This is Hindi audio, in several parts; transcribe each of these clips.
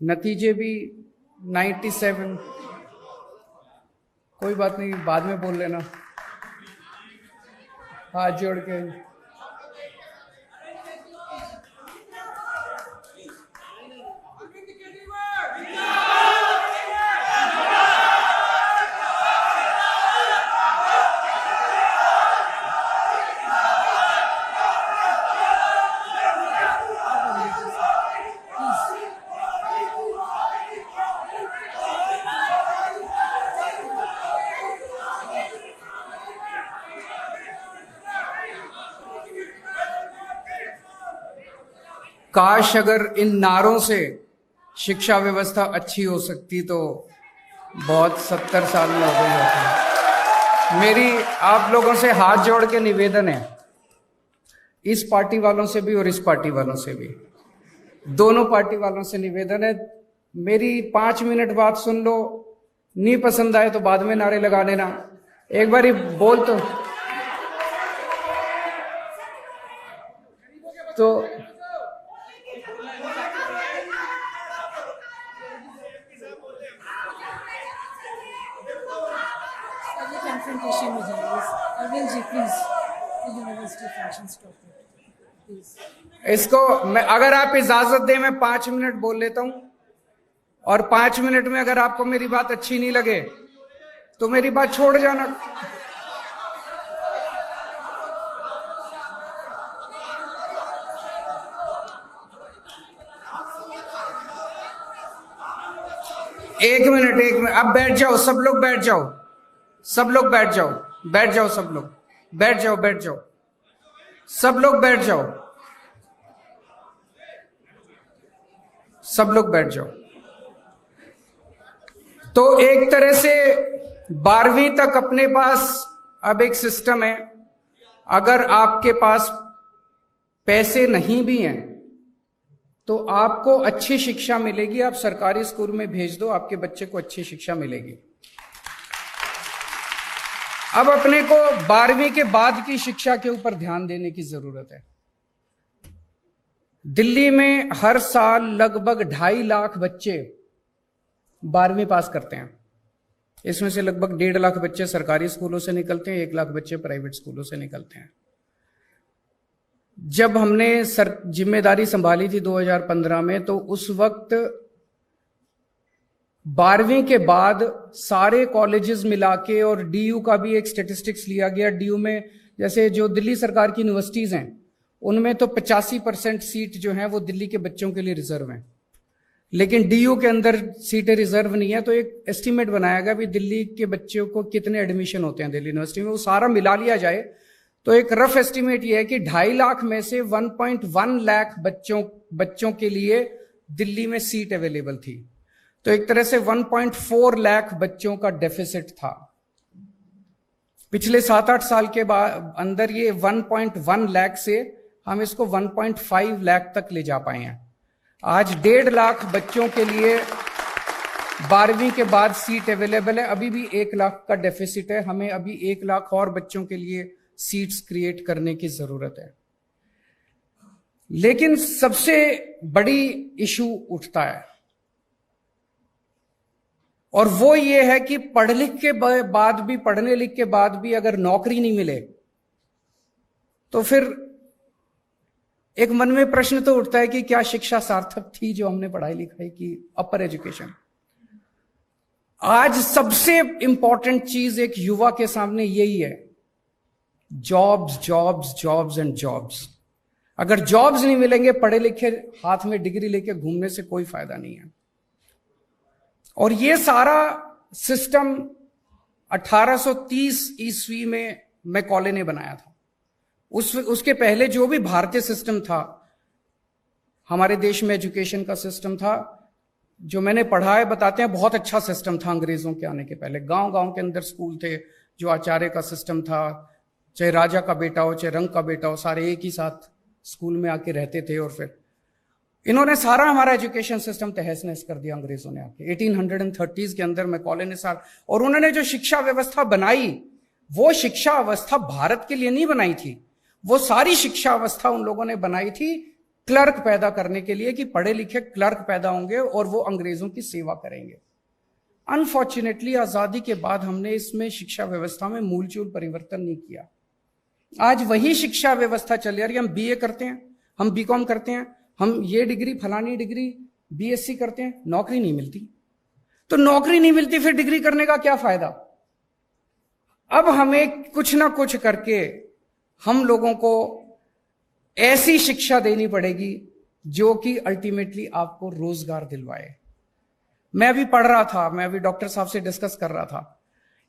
नतीजे भी 97। कोई बात नहीं, बाद में बोल लेना हाथ जोड़ के। काश अगर इन नारों से शिक्षा व्यवस्था अच्छी हो सकती तो बहुत 70 साल में हो गई होती। मेरी आप लोगों से हाथ जोड़ के निवेदन है, इस पार्टी वालों से भी और इस पार्टी वालों से भी, दोनों पार्टी वालों से निवेदन है, मेरी 5 मिनट बात सुन लो, नहीं पसंद आए तो बाद में नारे लगा लेना। एक बार बोल तो कंफ्रंटेशन हो जाएगी। Arvind ji please, university function stop please. इसको मैं, अगर आप इजाजत दें, मैं 5 मिनट बोल लेता हूं, और 5 मिनट में अगर आपको मेरी बात अच्छी नहीं लगे तो मेरी बात छोड़ जाना। एक मिनट, अब बैठ जाओ, सब लोग बैठ जाओ, सब लोग बैठ जाओ, बैठ जाओ, सब लोग बैठ जाओ, बैठ जाओ, सब लोग बैठ जाओ, सब लोग बैठ जाओ। तो एक तरह से 12वीं तक अपने पास अब एक सिस्टम है, अगर आपके पास पैसे नहीं भी हैं तो आपको अच्छी शिक्षा मिलेगी, आप सरकारी स्कूल में भेज दो, आपके बच्चे को अच्छी शिक्षा मिलेगी। अब अपने को 12वीं के बाद की शिक्षा के ऊपर ध्यान देने की जरूरत है। दिल्ली में हर साल लगभग 2.5 लाख बच्चे 12वीं पास करते हैं। इसमें से लगभग 1.5 लाख बच्चे सरकारी स्कूलों से निकलते हैं, 1 लाख बच्चे प्राइवेट स्कूलों से निकलते हैं। जब हमने जिम्मेदारी संभाली थी 2015 में, तो उस वक्त 12वीं के बाद सारे कॉलेजेस मिला के, और डीयू का भी एक स्टेटिस्टिक्स लिया गया, डीयू में जैसे जो दिल्ली सरकार की यूनिवर्सिटीज हैं उनमें तो 85% सीट जो हैं वो दिल्ली के बच्चों के लिए रिजर्व हैं, लेकिन डीयू के अंदर सीटें रिजर्व नहीं है। तो एक एस्टीमेट बनाया गया भी दिल्ली के बच्चों को कितने एडमिशन होते हैं दिल्ली यूनिवर्सिटी में, वो सारा मिला लिया जाए तो एक रफ एस्टीमेट ये है कि 2.5 लाख में से 1.1 लाख बच्चों के लिए दिल्ली में सीट अवेलेबल थी। तो एक तरह से 1.4 लाख बच्चों का डेफिसिट था। पिछले 7-8 साल के बाद अंदर ये 1.1 लाख से हम इसको 1.5 लाख तक ले जा पाए हैं। आज 1.5 लाख बच्चों के लिए 12वीं के बाद सीट अवेलेबल है, अभी भी 1 लाख का डेफिसिट है, हमें अभी 1 लाख और बच्चों के लिए सीट्स क्रिएट करने की जरूरत है। लेकिन सबसे बड़ी इशू उठता है, और वो ये है कि पढ़ने लिख के बाद भी अगर नौकरी नहीं मिले तो फिर एक मन में प्रश्न तो उठता है कि क्या शिक्षा सार्थक थी जो हमने पढ़ाई लिखाई की, अपर एजुकेशन। आज सबसे इंपॉर्टेंट चीज एक युवा के सामने यही है, jobs, jobs, jobs and jobs. अगर जॉब्स नहीं मिलेंगे, पढ़े लिखे हाथ में डिग्री लेके घूमने से कोई फायदा नहीं है। और ये सारा सिस्टम 1830 ईस्वी में मैकॉले ने बनाया था। उसके पहले जो भी भारतीय सिस्टम था, हमारे देश में एजुकेशन का सिस्टम था, जो मैंने पढ़ा है, बताते हैं बहुत अच्छा सिस्टम था अंग्रेजों के आने के पहले। गांव गांव के अंदर स्कूल थे, जो आचार्य का सिस्टम था, चाहे राजा का बेटा हो चाहे रंग का बेटा हो, सारे एक ही साथ स्कूल में आके रहते थे। और फिर इन्होंने सारा हमारा एजुकेशन सिस्टम तहस नहस कर दिया अंग्रेजों ने आके 1830s के अंदर मैकॉले ने सारा। और उन्होंने जो शिक्षा व्यवस्था बनाई, वो शिक्षा व्यवस्था भारत के लिए नहीं बनाई थी, वो सारी शिक्षा व्यवस्था उन लोगों ने बनाई थी क्लर्क पैदा करने के लिए कि पढ़े लिखे क्लर्क पैदा होंगे और वो अंग्रेजों की सेवा करेंगे। अनफॉर्चुनेटली आजादी के बाद हमने इसमें शिक्षा व्यवस्था में मूलचूल परिवर्तन नहीं किया। आज वही शिक्षा व्यवस्था चल रही है। हम बीए करते हैं, हम बीकॉम करते हैं, हम ये डिग्री फलानी डिग्री बीएससी करते हैं, नौकरी नहीं मिलती। तो नौकरी नहीं मिलती, फिर डिग्री करने का क्या फायदा? अब हमें कुछ ना कुछ करके हम लोगों को ऐसी शिक्षा देनी पड़ेगी जो कि अल्टीमेटली आपको रोजगार दिलवाए। मैं अभी पढ़ रहा था, मैं अभी डॉक्टर साहब से डिस्कस कर रहा था,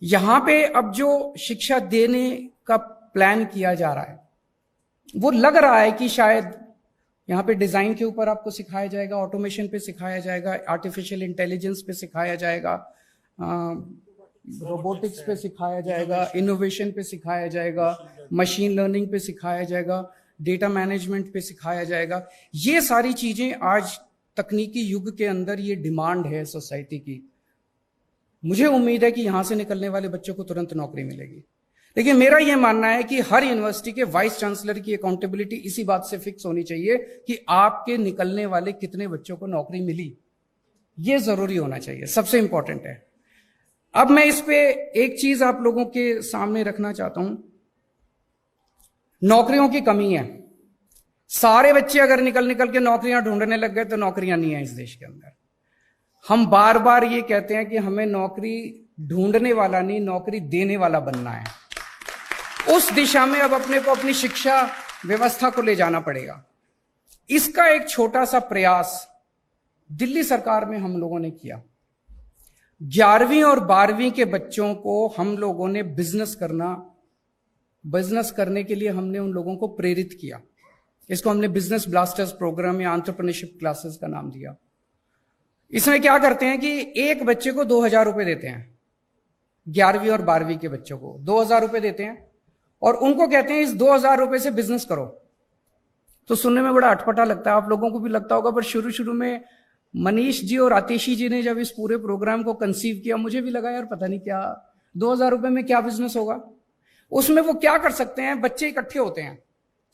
यहां पे अब जो शिक्षा देने का प्लान किया जा रहा है वो लग रहा है कि शायद यहां पे डिजाइन के ऊपर आपको सिखाया जाएगा, ऑटोमेशन पे सिखाया जाएगा, आर्टिफिशियल इंटेलिजेंस पे सिखाया जाएगा, रोबोटिक्स पे सिखाया जाएगा, इनोवेशन पे सिखाया जाएगा, मशीन लर्निंग पे सिखाया जाएगा, डेटा मैनेजमेंट पे सिखाया जाएगा। ये सारी चीजें आज तकनीकी युग के अंदर ये डिमांड है सोसाइटी की। मुझे उम्मीद है कि यहां से निकलने वाले बच्चों को तुरंत नौकरी मिलेगी। लेकिन मेरा यह मानना है कि हर यूनिवर्सिटी के वाइस चांसलर की अकाउंटेबिलिटी इसी बात से फिक्स होनी चाहिए कि आपके निकलने वाले कितने बच्चों को नौकरी मिली, यह जरूरी होना चाहिए, सबसे इंपॉर्टेंट है। अब मैं इस पे एक चीज आप लोगों के सामने रखना चाहता हूं। नौकरियों की कमी है। सारे बच्चे अगर निकल के नौकरियां ढूंढने लग गए तो नौकरियां नहीं है इस देश के अंदर। हम बार बार ये कहते हैं कि हमें नौकरी ढूंढने वाला नहीं, नौकरी देने वाला बनना है। उस दिशा में अब अपने को अपनी शिक्षा व्यवस्था को ले जाना पड़ेगा। इसका एक छोटा सा प्रयास दिल्ली सरकार में हम लोगों ने किया। 11वीं और 12वीं के बच्चों को हम लोगों ने बिजनेस करने के लिए हमने उन लोगों को प्रेरित किया। इसको हमने बिजनेस ब्लास्टर्स प्रोग्राम या एंटरप्रेन्योरशिप क्लासेस का नाम दिया। इसमें क्या करते हैं कि एक बच्चे को 2000 रुपए देते हैं, 11वीं और 12वीं के बच्चों को 2000 रुपए देते हैं और उनको कहते हैं इस 2000 रुपए से बिजनेस करो। तो सुनने में बड़ा अटपटा लगता है, आप लोगों को भी लगता होगा, पर शुरू में मनीष जी और आतिशी जी ने जब इस पूरे प्रोग्राम को कंसीव किया, मुझे भी लगा यार पता नहीं क्या 2000 रुपए में क्या बिजनेस होगा। उसमें वो क्या कर सकते हैं, बच्चे इकट्ठे होते हैं,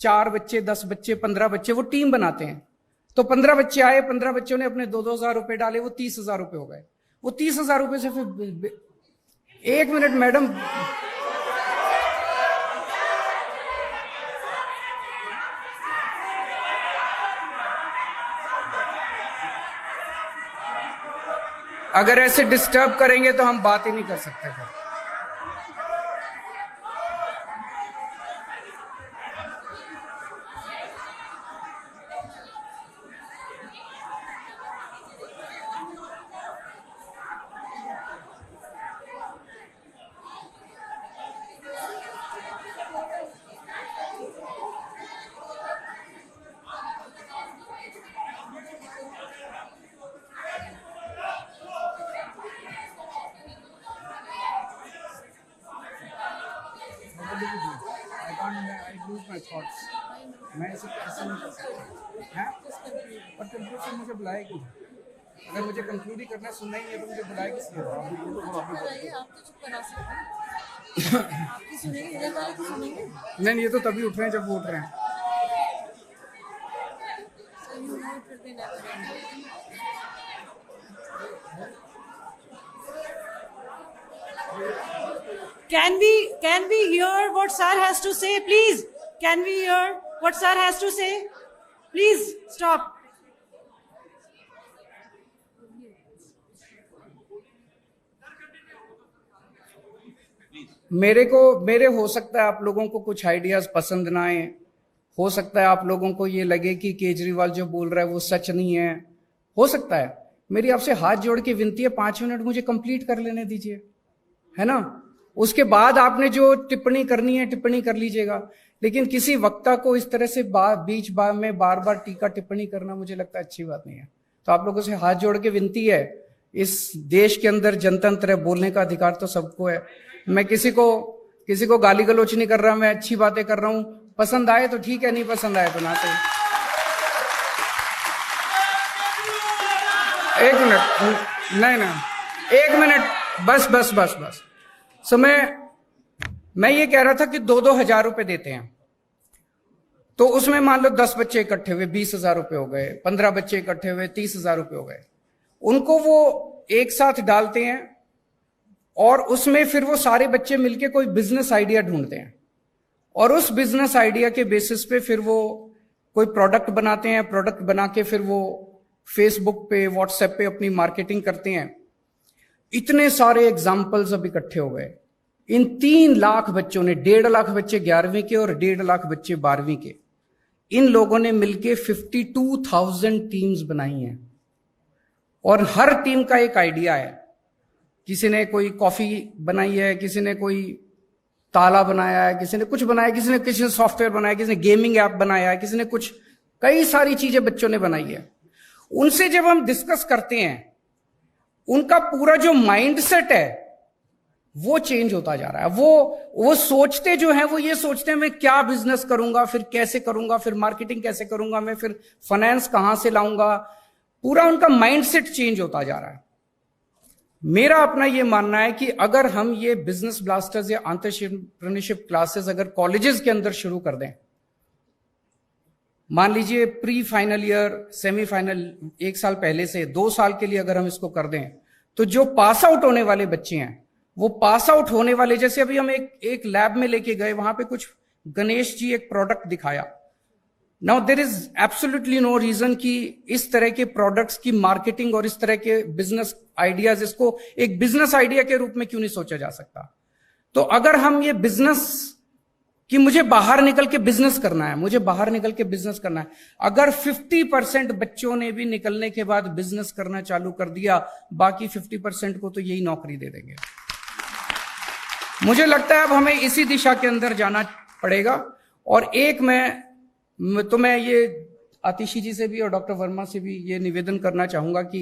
4 बच्चे, 10 बच्चे, 15 बच्चे, वो टीम बनाते हैं। तो 15 बच्चे आए, 15 बच्चों ने अपने 2-2 रुपए डाले, वो 30,000 रुपए हो गए। वो 30,000 रुपए से फिर 1 मिनट मैडम, अगर ऐसे डिस्टर्ब करेंगे तो हम बात ही नहीं कर सकते फिर। मैं ऐसे नहीं कर सकता है, और कंक्लूड से मुझे बुलाए क्यों? अगर मुझे कंक्लूड ही करना, सुनना ही है तो मुझे बुलाए किस लिए? नहीं, ये तो तभी उठ रहे हैं जब वो उठ रहे हैं। Can we hear what sir has to say, please? Can we hear what sir has to say? Please stop. मेरे हो सकता है आप लोगों को कुछ आइडियाज पसंद ना आए, हो सकता है आप लोगों को ये लगे कि केजरीवाल जो बोल रहा है वो सच नहीं है, हो सकता है। मेरी आपसे हाथ जोड़ के विनती है, 5 मिनट मुझे कंप्लीट कर लेने दीजिए, है ना? उसके बाद आपने जो टिप्पणी करनी है टिप्पणी कर लीजिएगा। लेकिन किसी वक्ता को इस तरह से बीच में बार बार टीका टिप्पणी करना मुझे लगता है अच्छी बात नहीं है। तो आप लोगों से हाथ जोड़ के विनती है, इस देश के अंदर जनतंत्र है, बोलने का अधिकार तो सबको है। मैं किसी को गाली गलौच नहीं कर रहा, मैं अच्छी बातें कर रहा हूं। पसंद आए तो ठीक है, नहीं पसंद आए तो ना सही। 1 मिनट, नहीं 1 मिनट, बस। सो मैं ये कह रहा था कि 2-2 हजार रुपए देते हैं। तो उसमें मान लो 10 बच्चे इकट्ठे हुए 20,000 रुपए हो गए, 15 बच्चे इकट्ठे हुए 30,000 रुपए हो गए। उनको वो एक साथ डालते हैं और उसमें फिर वो सारे बच्चे मिलके कोई बिजनेस आइडिया ढूंढते हैं और उस बिजनेस आइडिया के बेसिस पे फिर वो कोई प्रोडक्ट बनाते हैं। प्रोडक्ट बना के फिर वो फेसबुक पे, व्हाट्सएप पे अपनी मार्केटिंग करते हैं। इतने सारे एग्जाम्पल्स अब इकट्ठे हो गए। इन 3 लाख बच्चों ने, 1.5 लाख बच्चे 11वीं के और 1.5 लाख बच्चे 12वीं के, इन लोगों ने मिलके 52,000 टीम्स बनाई हैं और हर टीम का एक आइडिया है। किसी ने कोई कॉफी बनाई है, किसी ने कोई ताला बनाया है, किसी ने कुछ बनाया, किसी ने सॉफ्टवेयर बनाया, किसी ने गेमिंग ऐप बनाया है, किसी ने कुछ, कई सारी चीजें बच्चों ने बनाई है। उनसे जब हम डिस्कस करते हैं, उनका पूरा जो माइंडसेट है वो चेंज होता जा रहा है। वो सोचते जो है वो ये सोचते हैं मैं क्या बिजनेस करूंगा, फिर कैसे करूंगा, फिर मार्केटिंग कैसे करूंगा, मैं फिर फाइनेंस कहां से लाऊंगा। पूरा उनका माइंडसेट चेंज होता जा रहा है। मेरा अपना ये मानना है कि अगर हम ये बिजनेस ब्लास्टर्स या एंटरप्रेन्योरशिप क्लासेस अगर कॉलेजेस के अंदर शुरू कर दें, मान लीजिए प्री फाइनल ईयर, सेमीफाइनल 1 साल पहले से 2 साल के लिए अगर हम इसको कर दें, तो जो पास आउट होने वाले बच्चे हैं वो पास आउट होने वाले, जैसे अभी हम एक लैब में लेके गए, वहां पे कुछ गणेश जी एक प्रोडक्ट दिखाया। Now there is absolutely no reason कि इस तरह के प्रोडक्ट्स की मार्केटिंग और इस तरह के बिजनेस आइडियाज, इसको एक बिजनेस आइडिया के रूप में क्यों नहीं सोचा जा सकता। तो अगर हम ये बिजनेस कि मुझे बाहर निकल के बिजनेस करना है, मुझे बाहर निकल के बिजनेस करना है, अगर 50% बच्चों ने भी निकलने के बाद बिजनेस करना चालू कर दिया, बाकी 50% को तो यही नौकरी दे देंगे। मुझे लगता है अब हमें इसी दिशा के अंदर जाना पड़ेगा। और एक मैं ये आतिशी जी से भी और डॉक्टर वर्मा से भी ये निवेदन करना चाहूंगा कि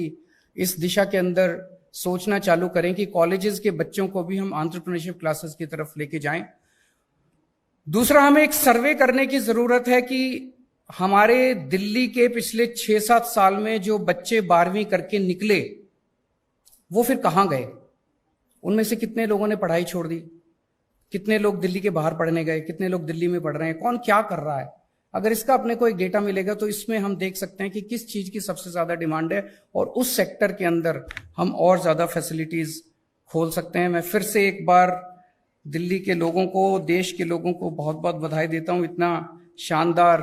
इस दिशा के अंदर सोचना चालू करें कि कॉलेजेस के बच्चों को भी हम एंटरप्रेन्योरशिप क्लासेस की तरफ लेके जाएं। दूसरा, हमें एक सर्वे करने की जरूरत है कि हमारे दिल्ली के पिछले 6-7 साल में जो बच्चे 12वीं करके निकले वो फिर कहां गए, उनमें से कितने लोगों ने पढ़ाई छोड़ दी, कितने लोग दिल्ली के बाहर पढ़ने गए, कितने लोग दिल्ली में पढ़ रहे हैं, कौन क्या कर रहा है। अगर इसका अपने को एक डेटा मिलेगा तो इसमें हम देख सकते हैं कि किस चीज की सबसे ज्यादा डिमांड है और उस सेक्टर के अंदर हम और ज्यादा फैसिलिटीज खोल सकते हैं। मैं फिर से एक बार दिल्ली के लोगों को, देश के लोगों को बहुत बहुत बधाई देता हूं, इतना शानदार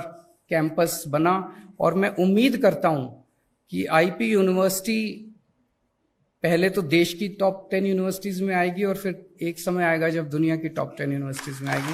कैंपस बना। और मैं उम्मीद करता हूं कि आईपी यूनिवर्सिटी पहले तो देश की टॉप 10 यूनिवर्सिटीज में आएगी और फिर एक समय आएगा जब दुनिया की टॉप 10 यूनिवर्सिटीज में आएगी।